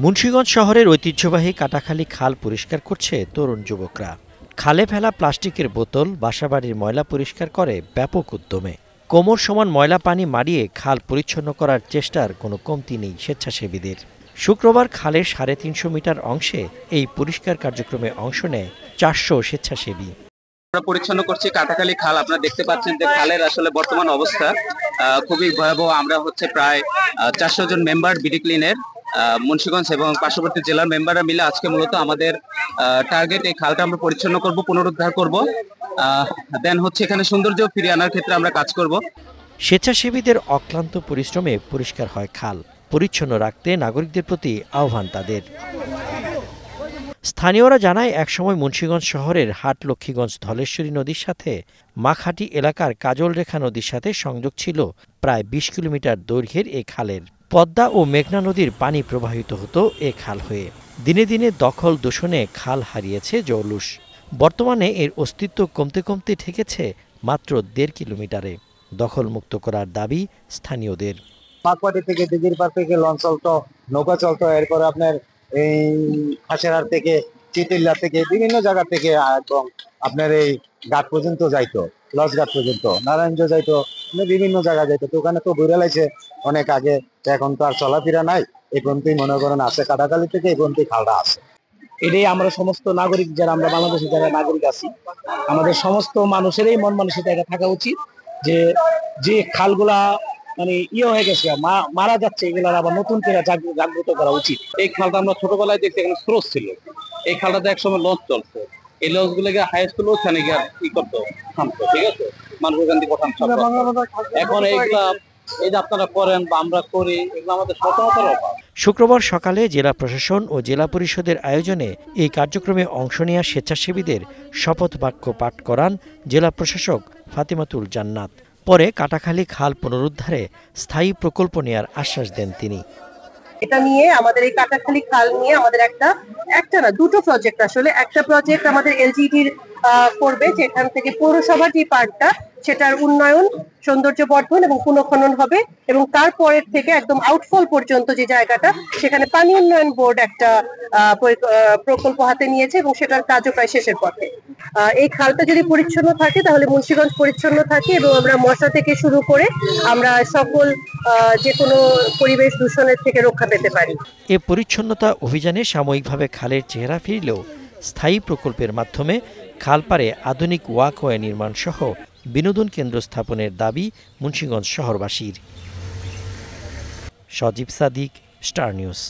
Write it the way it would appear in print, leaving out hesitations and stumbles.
মুন্সিগঞ্জ শহরের ঐতিহ্যবাহী কাটাখালী খাল পরিষ্কার করছে তরুণ যুবকরা। খালে ফেলা প্লাস্টিকের বোতল, বাসাবাড়ির ময়লা পরিষ্কার করে ব্যাপক উদ্যমে। কোমর সমান ময়লা পানি মারিয়ে খাল পরিচ্ছন্ন করার চেষ্টার কোনো কমতি নেই স্বেচ্ছাসেবীদের। শুক্রবার খালের ৩৫০ মিটার অংশে এই পরিষ্কার কার্যক্রমে অংশ নেয় ৪০০ স্বেচ্ছাসেবী। আমরা পরিচ্ছন্ন করছি কাটাখালী খাল। আপনারা দেখতে পাচ্ছেন যে খালের আসলে বর্তমান অবস্থা খুবই ভয়াবহ। আমরা প্রায় ৪০০ জন মেম্বার বিডি ক্লিনের মুন্সিগঞ্জ এবং পার্শ্ববর্তী জেলার মেম্বাররা মিলে আজকে মূলত আমাদের টার্গেট এই খালটা আমরা পরিচ্ছন্ন করব, পুনরুদ্ধার করব, দেন এখানে সৌন্দর্য ফিরিয়ে আনার ক্ষেত্রে আমরা কাজ করব। স্বেচ্ছাসেবীদের অক্লান্ত পরিশ্রমে পরিষ্কার হয় খাল। পরিচ্ছন্ন রাখতে নাগরিকদের প্রতি আহ্বান তাদের। স্থানীয়রা জানায়, একসময় মুন্সিগঞ্জ শহরের হাট লক্ষ্মীগঞ্জ ধলেশ্বরী নদীর সাথে মাখাটি এলাকার কাজলরেখা নদীর সাথে সংযোগ ছিল প্রায় ২০ কিলোমিটার দৈর্ঘ্যের এ খালের। পদ্মা ও মেঘনা নদীর পানি প্রবাহিত হতো এ খাল হয়ে। দিনে দিনে দখল দূষণে খাল হারিয়েছে জৌলুস। বর্তমানে এর অস্তিত্ব কমতে কমতে ঠেকেছে মাত্র ১.৫ কিলোমিটারে। দখলমুক্ত করার দাবি স্থানীয়দের। মাকপাটি থেকে দিদির পার থেকে লঞ্চ চলতো, নৌকা চলতো, এরপরে আপনার এই খাসেরার থেকে, চিতিল্লা থেকে, বিভিন্ন জায়গা থেকে এবং আপনার এই ঘাট পর্যন্ত যাইতো, লঞ্চ ঘাট পর্যন্ত নারায়ণগঞ্জ যাইতো, বিভিন্ন জায়গা যাইতো। তো ওখানে তো ঘুরে লাইছে অনেক আগে, এখন তো আর চলাফেরা নাই। এই পর্যন্তই মনে করেন আছে, কাটাখালী থেকে এই পর্যন্তই খালটা আছে। এটাই আমরা সমস্ত নাগরিক, যারা আমরা বাংলাদেশের যারা নাগরিক আছি, আমাদের সমস্ত মানুষেরই মন মানসিকতা এটা থাকা উচিত যে যে খালগুলা মানে হয়ে গেছে, মারা যাচ্ছে, এগুলার আবার নতুন করে জাগ্রত করা উচিত। এই খালটা আমরা ছোটবেলায় দেখছি এখানে স্রোত ছিল। এই খালটাতে একসময় লঞ্চ চলছে। এই লঞ্চ গুলোকে হাই স্কুল ওখানে গিয়ে কি করতো, থামতো, ঠিক আছে, মানুষ ওখান থেকে পাঠান। এখন এইগুলা এই যে আপনারা করেন বা আমরা করি, এগুলো আমাদের সচেতনতার অভাব। শুক্রবার সকালে জেলা প্রশাসন ও জেলা পরিষদের আয়োজনে এই কার্যক্রমে অংশ নেওয়া স্বেচ্ছাসেবীদের শপথ বাক্য পাঠ করান জেলা প্রশাসক ফাতিমাতুল জান্নাত। পরে কাটাখালী খাল পুনরুদ্ধারে স্থায়ী প্রকল্প নেয়ার আশ্বাস দেন তিনি। এটা নিয়ে আমাদের এই কাটাখালী খাল নিয়ে আমাদের একটা না দুটো প্রজেক্ট, আসলে একটা প্রজেক্ট আমাদের এলজিডির করবে, যেখান থেকে পৌরসভার যে পার্টটা সেটার উন্নয়ন, সৌন্দর্য বর্ধন এবং পুনঃখনন হবে, এবং তারপরের থেকে একদম আউটফল পর্যন্ত যে জায়গাটা, সেখানে পানি উন্নয়ন বোর্ড একটা প্রকল্প হাতে নিয়েছে এবং সেটার কাজও প্রায় শেষের পথে। এই খালটা যদি পরিচ্ছন্ন থাকে তাহলে মুন্সিগঞ্জ পরিচ্ছন্ন থাকে এবং আমরা মশা থেকে শুরু করে আমরা সকল যে কোনো পরিবেশ দূষণের থেকে রক্ষা পেতে পারি। এ পরিচ্ছন্নতা অভিযানে সাময়িকভাবে খালের চেহারা ফিরলেও স্থায়ী প্রকল্পের মাধ্যমে খালপাড়ে আধুনিক ওয়াকওয়ে নির্মাণ সহ বিনোদন কেন্দ্র স্থাপনের দাবি মুন্সিগঞ্জ শহরবাসীর। সজীব সাদিক, স্টার নিউজ।